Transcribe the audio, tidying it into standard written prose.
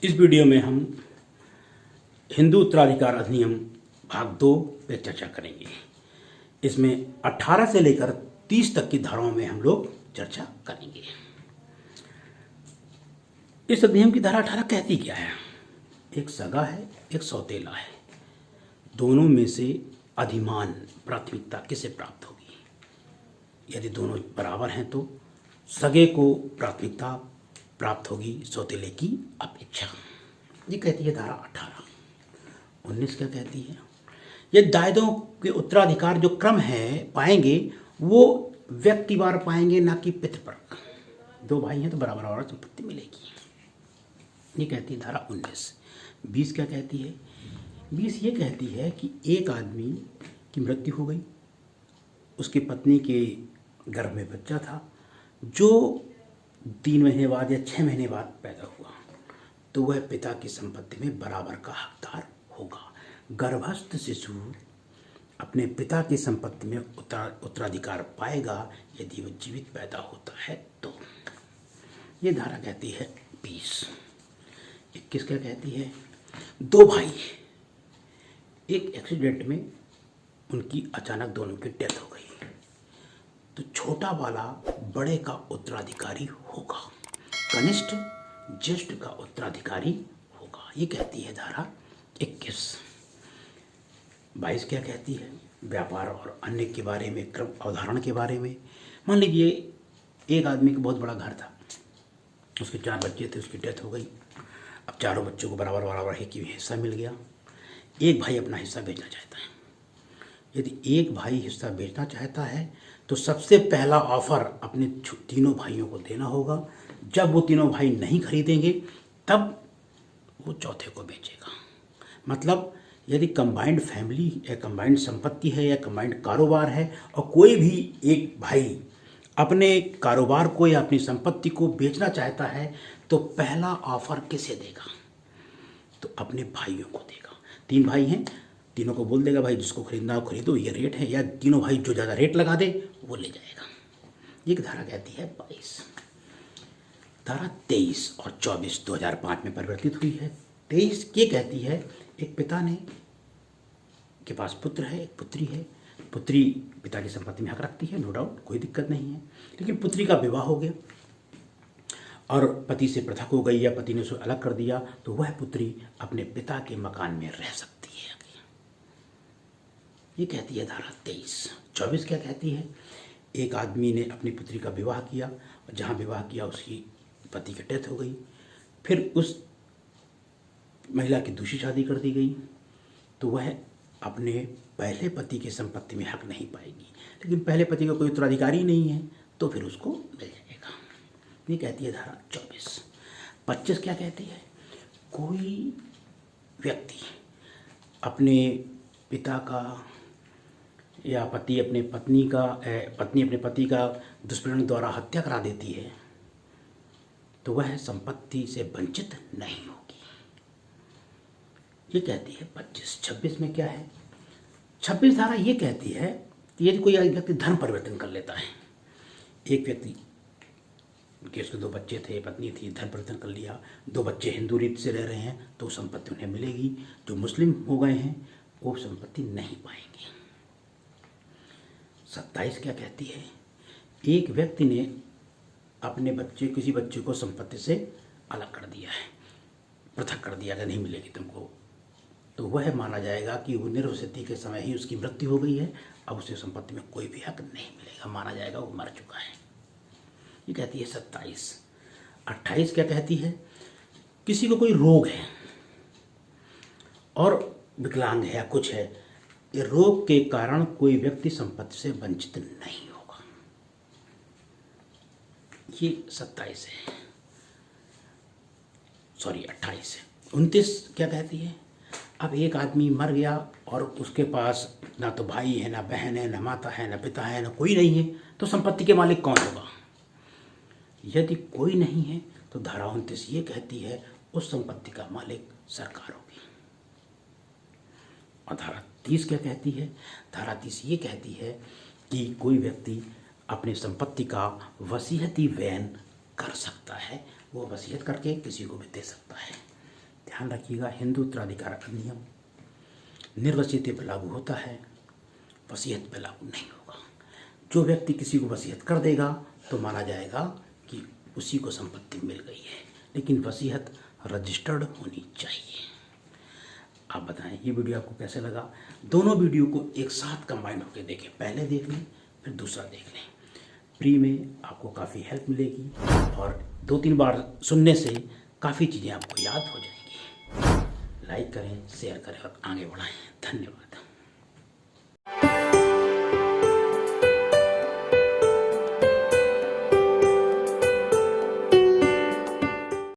इस वीडियो में हम हिंदू उत्तराधिकार अधिनियम भाग 2 पे चर्चा करेंगे। इसमें 18 से लेकर 30 तक की धाराओं में हम लोग चर्चा करेंगे। इस अधिनियम की धारा 18 कहती क्या है? एक सगा है, एक सौतेला है, दोनों में से अधिमान प्राथमिकता किसे प्राप्त होगी? यदि दोनों बराबर हैं तो सगे को प्राथमिकता प्राप्त होगी सौतेले की अपेक्षा। ये कहती है धारा 18। 19 क्या कहती है? ये दायदों के उत्तराधिकार जो क्रम है पाएंगे वो व्यक्तिवार पाएंगे, ना कि पितृपरक। दो भाई हैं तो बराबर बराबर संपत्ति मिलेगी। ये कहती है धारा 19। 20 क्या कहती है? 20 ये कहती है कि एक आदमी की मृत्यु हो गई, उसकी पत्नी के गर्भ में बच्चा था जो 3 महीने बाद या 6 महीने बाद पैदा हुआ, तो वह पिता की संपत्ति में बराबर का हकदार होगा। गर्भस्थ शिशु अपने पिता की संपत्ति में उत्तराधिकार पाएगा यदि वह जीवित पैदा होता है तो। ये धारा कहती है 20। 21 क्या कहती है? दो भाई, एक एक्सीडेंट में उनकी अचानक दोनों की डेथ हो गई, तो छोटा वाला बड़े का उत्तराधिकारी होगा, कनिष्ठ ज्येष्ठ का उत्तराधिकारी होगा। ये कहती है धारा 21। 22 क्या कहती है? व्यापार और अन्य के बारे में, क्रम अवधारण के बारे में। मान लीजिए एक आदमी का बहुत बड़ा घर था, उसके 4 बच्चे थे, उसकी डेथ हो गई। अब चारों बच्चों को बराबर बराबर एक ही हिस्सा मिल गया। एक भाई अपना हिस्सा बेचना चाहता है। यदि एक भाई हिस्सा बेचना चाहता है तो सबसे पहला ऑफर अपने तीनों भाइयों को देना होगा। जब वो तीनों भाई नहीं खरीदेंगे तब वो चौथे को बेचेगा। मतलब यदि कंबाइंड फैमिली या कंबाइंड संपत्ति है या कंबाइंड कारोबार है और कोई भी एक भाई अपने कारोबार को या अपनी संपत्ति को बेचना चाहता है तो पहला ऑफर किसे देगा? तो अपने भाइयों को देगा। 3 भाई हैं, तीनों को बोल देगा भाई जिसको खरीदना हो खरीदो, ये रेट है, या तीनों भाई जो ज़्यादा रेट लगा दे वो ले जाएगा। ये धारा कहती है 22। धारा 23 और 24 2005 में परिवर्तित हुई है। 23 ये कहती है एक पिता ने के पास पुत्र है, एक पुत्री है। पुत्री पिता की संपत्ति में हक रखती है, नो डाउट, कोई दिक्कत नहीं है। लेकिन पुत्री का विवाह हो गया और पति से पृथक हो गई या पति ने उसे अलग कर दिया, तो वह पुत्री अपने पिता के मकान में रह सकती है। ये कहती है धारा 23। 24 क्या कहती है? एक आदमी ने अपनी पुत्री का विवाह किया और जहाँ विवाह किया उसकी पति की डेथ हो गई, फिर उस महिला की दूसरी शादी कर दी गई, तो वह अपने पहले पति की संपत्ति में हक नहीं पाएगी। लेकिन पहले पति का कोई उत्तराधिकारी नहीं है तो फिर उसको मिल जाएगा। ये कहती है धारा 24। 25 क्या कहती है? कोई व्यक्ति अपने पिता का या पत्नी अपने पति का दुष्प्रेरण द्वारा हत्या करा देती है तो वह संपत्ति से वंचित नहीं होगी। ये कहती है 25। 26 में क्या है? 26 धारा ये कहती है कि यदि कोई व्यक्ति धर्म परिवर्तन कर लेता है, एक व्यक्ति के उसके 2 बच्चे थे, पत्नी थी, धर्म परिवर्तन कर लिया, 2 बच्चे हिंदू रीत से रह रहे हैं तो संपत्ति उन्हें मिलेगी। जो मुस्लिम हो गए हैं वो संपत्ति नहीं पाएंगे। 27 क्या कहती है? एक व्यक्ति ने अपने किसी बच्चे को संपत्ति से अलग कर दिया है, पृथक कर दिया, अगर नहीं मिलेगी तुमको, तो वह माना जाएगा कि वो निर्वसति के समय ही उसकी मृत्यु हो गई है, अब उसे संपत्ति में कोई भी हक नहीं मिलेगा, माना जाएगा वो मर चुका है। ये कहती है 27। 28 क्या कहती है? किसी को कोई रोग है और विकलांग है या कुछ है, ये रोग के कारण कोई व्यक्ति संपत्ति से वंचित नहीं होगा। ये 27 है, सॉरी 28 है। 29 क्या कहती है? अब एक आदमी मर गया और उसके पास ना तो भाई है, ना बहन है, ना माता है, ना पिता है, ना कोई नहीं है, तो संपत्ति के मालिक कौन होगा? यदि कोई नहीं है तो धारा 29 ये कहती है उस संपत्ति का मालिक सरकार होगी। और धारा 30 क्या कहती है? धारा 30 ये कहती है कि कोई व्यक्ति अपनी संपत्ति का वसीयती वैन कर सकता है, वो वसीयत करके किसी को भी दे सकता है। ध्यान रखिएगा, हिंदू उत्तराधिकार अधिनियम निर्वसियते पर लागू होता है, वसीयत पर लागू नहीं होगा। जो व्यक्ति किसी को वसीयत कर देगा तो माना जाएगा कि उसी को संपत्ति मिल गई है, लेकिन वसीयत रजिस्टर्ड होनी चाहिए। आप बताएं ये वीडियो आपको कैसे लगा। दोनों वीडियो को एक साथ कंबाइन होकर देखें, पहले देख लें फिर दूसरा देख लें। फ्री में आपको काफ़ी हेल्प मिलेगी और 2-3 बार सुनने से काफ़ी चीज़ें आपको याद हो जाएंगी। लाइक करें, शेयर करें और आगे बढ़ाएं। धन्यवाद।